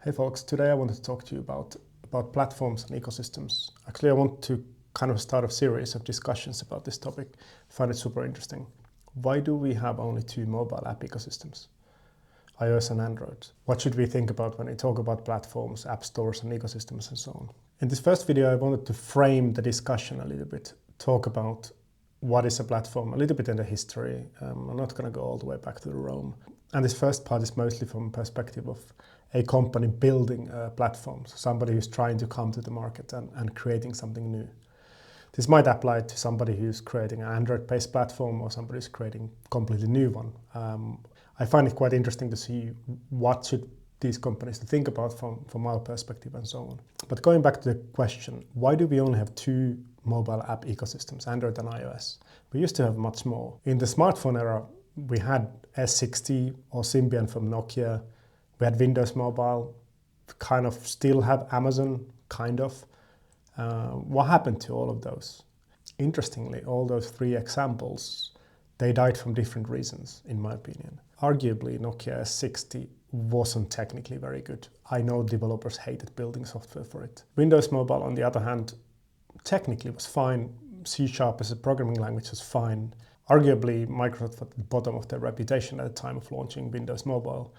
Hey folks, today I wanted to talk to you about platforms and ecosystems. Actually, I want to kind of start a series of discussions about this topic. I find it super interesting. Why do we have only two mobile app ecosystems, iOS and Android? What should we think about when we talk about platforms, app stores and ecosystems and so on? In this first video, I wanted to frame the discussion a little bit, talk about what is a platform, a little bit in the history. I'm not going to go all the way back to Rome. And this first part is mostly from a perspective of a company building a platform, so somebody who's trying to come to the market and creating something new. This might apply to somebody who's creating an Android-based platform or somebody who's creating a completely new one. I find it quite interesting to see what should these companies think about from our perspective and so on. But going back to the question, why do we only have two mobile app ecosystems, Android and iOS? We used to have much more. In the smartphone era, we had S60 or Symbian from Nokia. We had Windows Mobile, kind of still have Amazon, kind of. What happened to all of those? Interestingly, all those three examples, they died from different reasons, in my opinion. Arguably, Nokia S60 wasn't technically very good. I know developers hated building software for it. Windows Mobile, on the other hand, technically was fine. C# as a programming language was fine. Arguably, Microsoft at the bottom of their reputation at the time of launching Windows Mobile.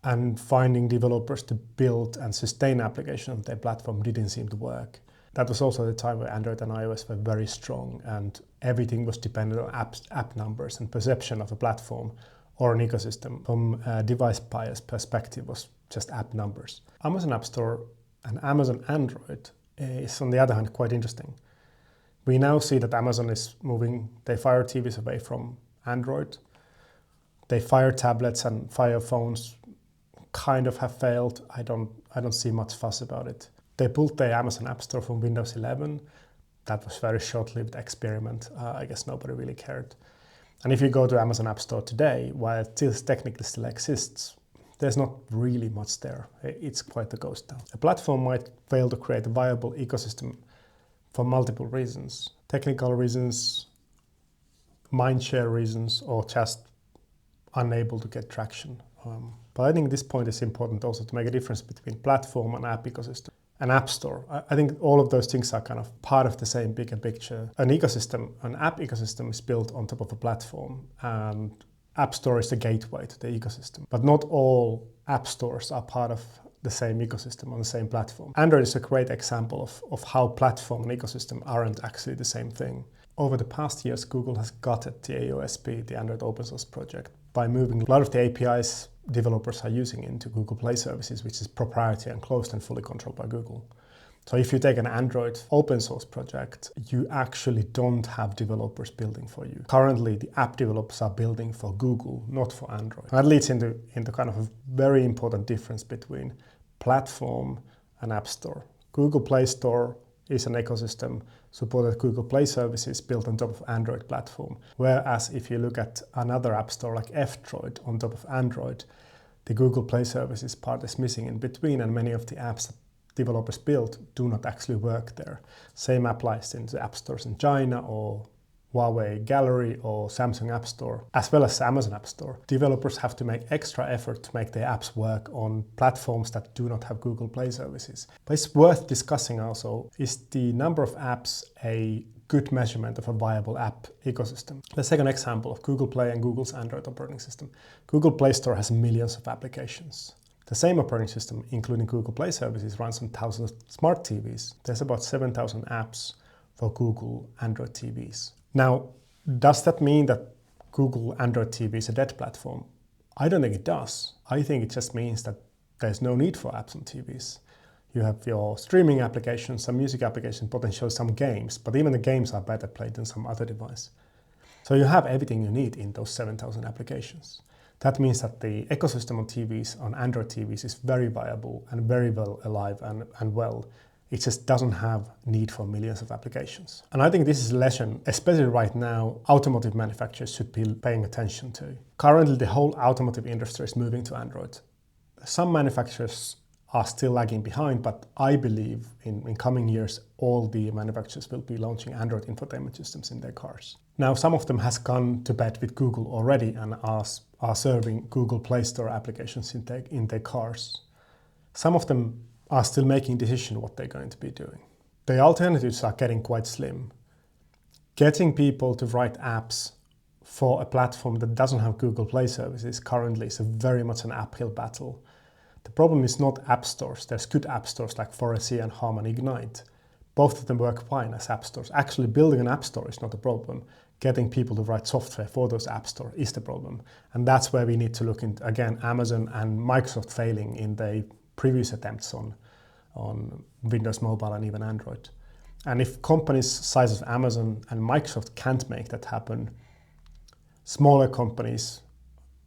And finding developers to build and sustain applications on their platform didn't seem to work. That was also the time where Android and iOS were very strong and everything was dependent on app numbers, and perception of a platform or an ecosystem from a device buyer's perspective was just app numbers. Amazon App Store and Amazon Android is, on the other hand, quite interesting. We now see that Amazon is moving their Fire TVs away from Android. They Fire tablets and Fire phones kind of have failed. I don't see much fuss about it. They pulled the Amazon App Store from Windows 11. That was a very short-lived experiment. I guess nobody really cared. And if you go to Amazon App Store today, while it technically still exists, there's not really much there. It's quite a ghost town. A platform might fail to create a viable ecosystem for multiple reasons. Technical reasons, mindshare reasons, or just unable to get traction. But I think this point is important also to make a difference between platform and app ecosystem. An app store, I think all of those things are kind of part of the same bigger picture. An ecosystem, an app ecosystem is built on top of a platform, and app store is the gateway to the ecosystem. But not all app stores are part of the same ecosystem on the same platform. Android is a great example of how platform and ecosystem aren't actually the same thing. Over the past years, Google has gutted the AOSP, the Android open source project, by moving a lot of the APIs developers are using into Google Play services, which is proprietary and closed and fully controlled by Google. So if you take an Android open source project, you actually don't have developers building for you. Currently, the app developers are building for Google, not for Android. And that leads into kind of a very important difference between platform and app store. Google Play Store is an ecosystem supported Google Play services built on top of Android platform. Whereas if you look at another app store like F-Droid on top of Android, the Google Play services part is missing in between, and many of the apps that developers build do not actually work there. Same applies in the app stores in China or Huawei Gallery or Samsung App Store, as well as Amazon App Store. Developers have to make extra effort to make their apps work on platforms that do not have Google Play services. But it's worth discussing also, is the number of apps a good measurement of a viable app ecosystem? Let's take an example of Google Play and Google's Android operating system. Google Play Store has millions of applications. The same operating system, including Google Play services, runs on thousands of smart TVs. There's about 7,000 apps for Google Android TVs. Now, does that mean that Google Android TV is a dead platform? I don't think it does. I think it just means that there's no need for apps on TVs. You have your streaming applications, some music applications, potentially some games, but even the games are better played than some other device. So you have everything you need in those 7,000 applications. That means that the ecosystem on TVs, on Android TVs, is very viable and very well alive and well. It just doesn't have need for millions of applications. And I think this is a lesson, especially right now, automotive manufacturers should be paying attention to. Currently, the whole automotive industry is moving to Android. Some manufacturers are still lagging behind, but I believe in coming years, all the manufacturers will be launching Android infotainment systems in their cars. Now, some of them has gone to bed with Google already and are serving Google Play Store applications in their cars. Some of them are still making decisions what they're going to be doing. The alternatives are getting quite slim. Getting people to write apps for a platform that doesn't have Google Play services currently is very much an uphill battle. The problem is not app stores. There's good app stores like Foresee and Harman Ignite. Both of them work fine as app stores. Actually, building an app store is not a problem. Getting people to write software for those app stores is the problem. And that's where we need to look into, again, Amazon and Microsoft failing in their previous attempts on Windows Mobile and even Android. And if companies size of Amazon and Microsoft can't make that happen, smaller companies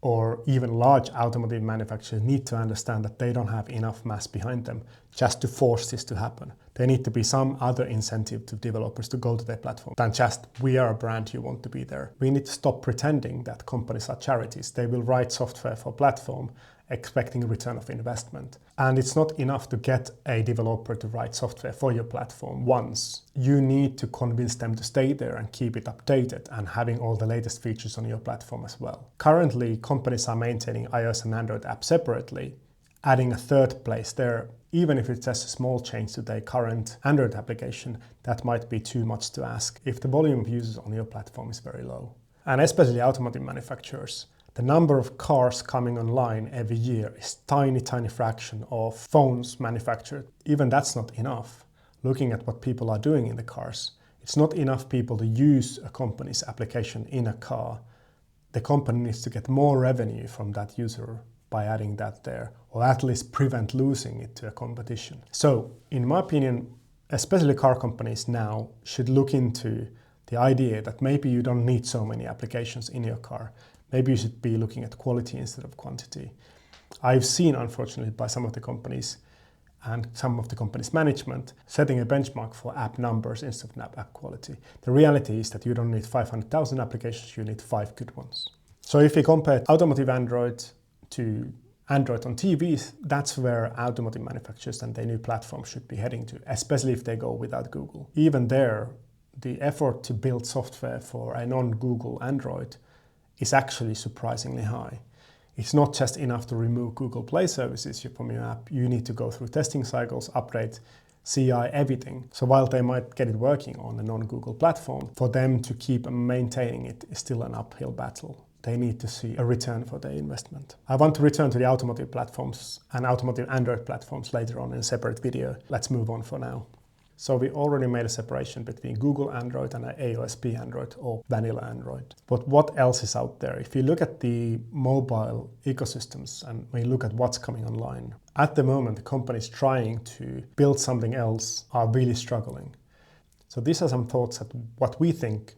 or even large automotive manufacturers need to understand that they don't have enough mass behind them just to force this to happen. There need to be some other incentive to developers to go to their platform than just, we are a brand, you want to be there. We need to stop pretending that companies are charities. They will write software for platform expecting a return of investment. And it's not enough to get a developer to write software for your platform once. You need to convince them to stay there and keep it updated and having all the latest features on your platform as well. Currently, companies are maintaining iOS and Android apps separately. Adding a third place there, even if it's just a small change to their current Android application, that might be too much to ask if the volume of users on your platform is very low. And especially automotive manufacturers. The number of cars coming online every year is tiny fraction of phones manufactured. Even that's not enough. Looking at what people are doing in the cars, it's not enough people to use a company's application in a car. The company needs to get more revenue from that user by adding that there, or at least prevent losing it to a competition. So, in my opinion, especially car companies now should look into the idea that maybe you don't need so many applications in your car. Maybe you should be looking at quality instead of quantity. I've seen, unfortunately, by some of the companies and some of the company's management setting a benchmark for app numbers instead of app quality. The reality is that you don't need 500,000 applications, you need 5 good ones. So if we compare automotive Android to Android on TVs, that's where automotive manufacturers and their new platform should be heading to, especially if they go without Google. Even there, the effort to build software for a non-Google Android is actually surprisingly high. It's not just enough to remove Google Play services from your app. You need to go through testing cycles, update, CI, everything. So while they might get it working on a non-Google platform, for them to keep maintaining it is still an uphill battle. They need to see a return for their investment. I want to return to the automotive platforms and automotive Android platforms later on in a separate video. Let's move on for now. So we already made a separation between Google Android and AOSP Android or vanilla Android. But what else is out there? If you look at the mobile ecosystems and we look at what's coming online, at the moment the companies trying to build something else are really struggling. So these are some thoughts at what we think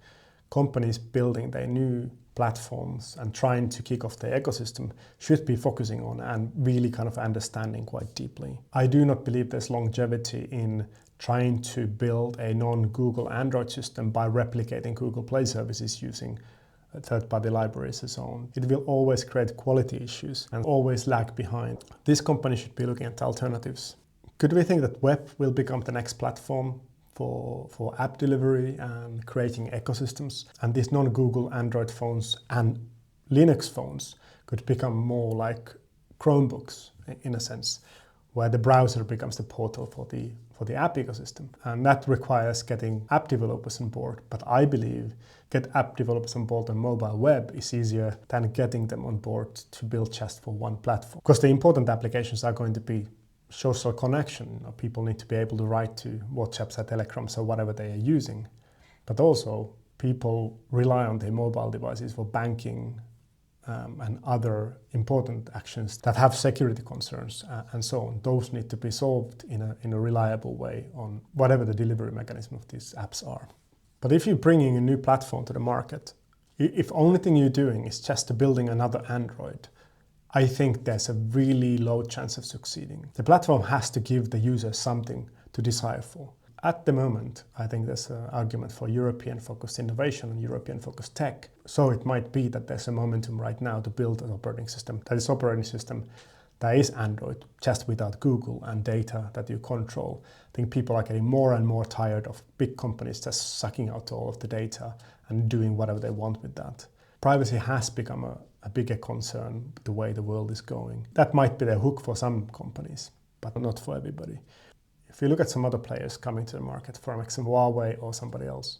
companies building their new platforms and trying to kick off their ecosystem should be focusing on and really kind of understanding quite deeply. I do not believe there's longevity in trying to build a non-Google Android system by replicating Google Play services using third-party libraries and so on. It will always create quality issues and always lag behind. This company should be looking at alternatives. Could we think that web will become the next platform for app delivery and creating ecosystems? And these non-Google Android phones and Linux phones could become more like Chromebooks in a sense, where the browser becomes the portal for the app ecosystem. And that requires getting app developers on board. But I believe get app developers on board on mobile web is easier than getting them on board to build just for one platform. Because the important applications are going to be social connection. People need to be able to write to WhatsApps or Telegrams or whatever they are using. But also people rely on their mobile devices for banking, and other important actions that have security concerns and so on. Those need to be solved in a reliable way on whatever the delivery mechanism of these apps are. But if you're bringing a new platform to the market, if only thing you're doing is just building another Android, I think there's a really low chance of succeeding. The platform has to give the user something to desire for. At the moment, I think there's an argument for European-focused innovation and European-focused tech. So it might be that there's a momentum right now to build an operating system that is Android, just without Google and data that you control. I think people are getting more and more tired of big companies just sucking out all of the data and doing whatever they want with that. Privacy has become a bigger concern the way the world is going. That might be the hook for some companies. but not for everybody. If you look at some other players coming to the market, for example, Huawei or somebody else,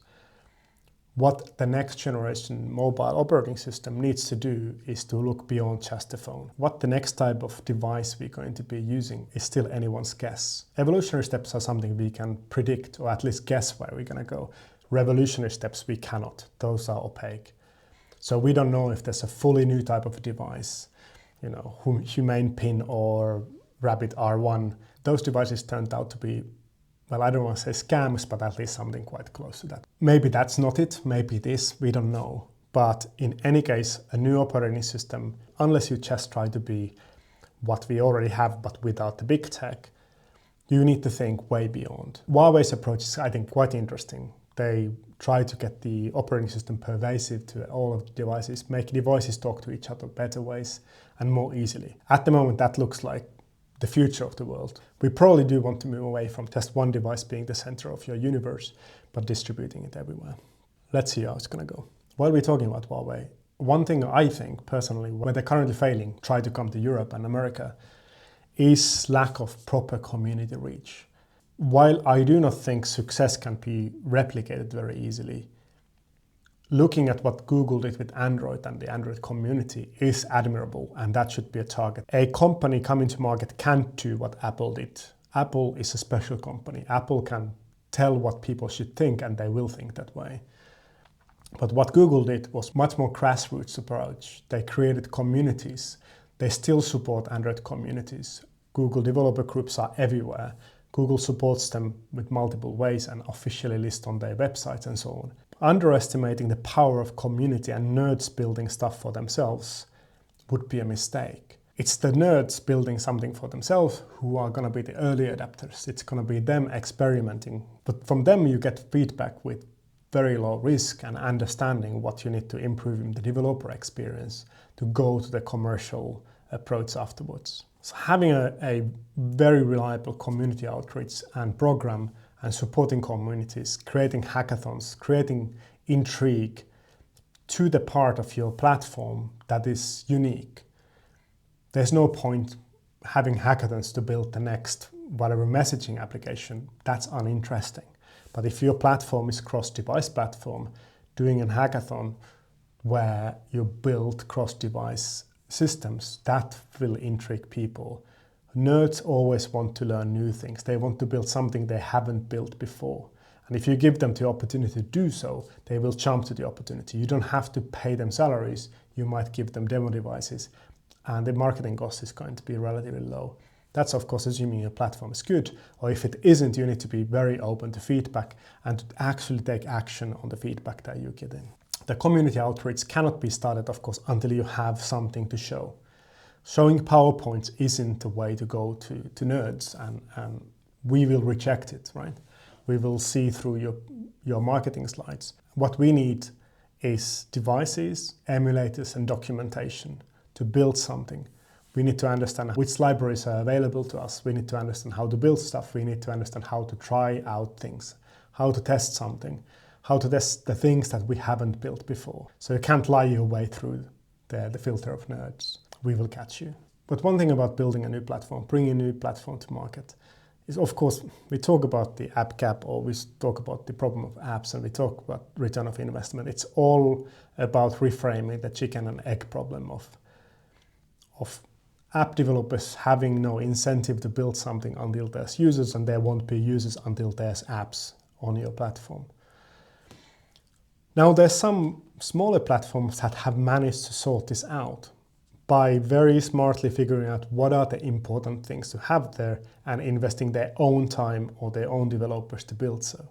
what the next generation mobile operating system needs to do is to look beyond just the phone. What the next type of device we're going to be using is still anyone's guess. Evolutionary steps are something we can predict or at least guess where we're going to go. Revolutionary steps we cannot. Those are opaque. So we don't know if there's a fully new type of device, Humane Pin or Rabbit R1. Those devices turned out to be, well, I don't want to say scams, but at least something quite close to that. Maybe that's not it, maybe it is, we don't know. But in any case, a new operating system, unless you just try to be what we already have but without the big tech, you need to think way beyond. Huawei's approach is, I think, quite interesting. They try to get the operating system pervasive to all of the devices, make devices talk to each other better ways and more easily. At the moment, that looks like the future of the world. We probably do want to move away from just one device being the center of your universe, but distributing it everywhere. Let's see how it's going to go. While we're talking about Huawei, one thing I think personally, where they're currently failing, try to come to Europe and America, is lack of proper community reach. While I do not think success can be replicated very easily, looking at what Google did with Android and the Android community is admirable, and that should be a target. A company coming to market can't do what Apple did. Apple is a special company. Apple can tell what people should think, and they will think that way. But what Google did was much more grassroots approach. They created communities. They still support Android communities. Google developer groups are everywhere. Google supports them with multiple ways and officially list on their websites and so on. Underestimating the power of community and nerds building stuff for themselves would be a mistake. It's the nerds building something for themselves who are going to be the early adapters. It's going to be them experimenting. But from them you get feedback with very low risk and understanding what you need to improve in the developer experience to go to the commercial approach afterwards. So having a very reliable community outreach and program and supporting communities, creating hackathons, creating intrigue to the part of your platform that is unique. There's no point having hackathons to build the next whatever messaging application. That's uninteresting. But if your platform is cross-device platform, doing a hackathon where you build cross-device systems, that will intrigue people. Nerds always want to learn new things. They want to build something they haven't built before. And if you give them the opportunity to do so, they will jump to the opportunity. You don't have to pay them salaries. You might give them demo devices, and the marketing cost is going to be relatively low. That's, of course, assuming your platform is good. Or if it isn't, you need to be very open to feedback and to actually take action on the feedback that you get in. The community outreach cannot be started, of course, until you have something to show. Showing PowerPoints isn't the way to go to nerds, and we will reject it, right? We will see through your marketing slides. What we need is devices, emulators, and documentation to build something. We need to understand which libraries are available to us. We need to understand how to build stuff. We need to understand how to try out things, how to test something, how to test the things that we haven't built before. So you can't lie your way through the filter of nerds. We will catch you. But one thing about building a new platform, bringing a new platform to market, is, of course, we talk about the app gap, or we talk about the problem of apps, and we talk about return of investment. It's all about reframing the chicken and egg problem of app developers having no incentive to build something until there's users, and there won't be users until there's apps on your platform. Now, there's some smaller platforms that have managed to sort this out by very smartly figuring out what are the important things to have there and investing their own time or their own developers to build so.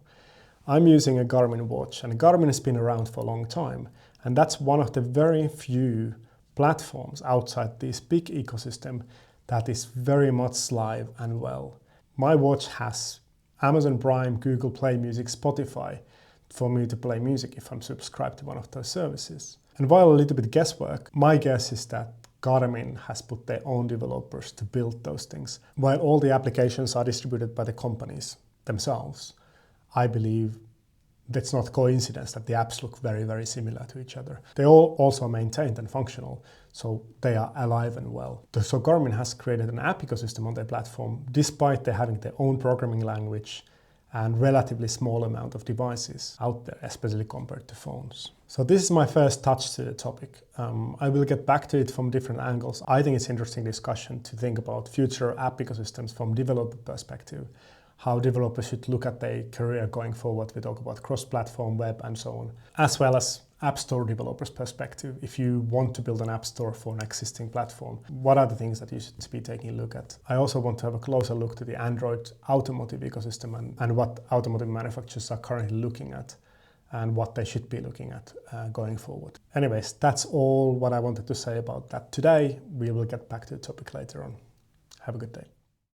I'm using a Garmin watch, and Garmin has been around for a long time, and that's one of the very few platforms outside this big ecosystem that is very much live and well. My watch has Amazon Prime, Google Play Music, Spotify for me to play music if I'm subscribed to one of those services. And while a little bit guesswork, my guess is that Garmin has put their own developers to build those things. While all the applications are distributed by the companies themselves, I believe It's not coincidence that the apps look very, very similar to each other. They all also maintained and functional, so they are alive and well. So Garmin has created an app ecosystem on their platform, despite they having their own programming language and relatively small amount of devices out there, especially compared to phones. So this is my first touch to the topic. I will get back to it from different angles. I think it's interesting discussion to think about future app ecosystems from developer perspective, how developers should look at their career going forward. We talk about cross-platform web and so on, as well as App Store developers' perspective. If you want to build an app store for an existing platform, what are the things that you should be taking a look at? I also want to have a closer look to the Android automotive ecosystem and what automotive manufacturers are currently looking at and what they should be looking at going forward. Anyways, that's all what I wanted to say about that today. We will get back to the topic later on. Have a good day.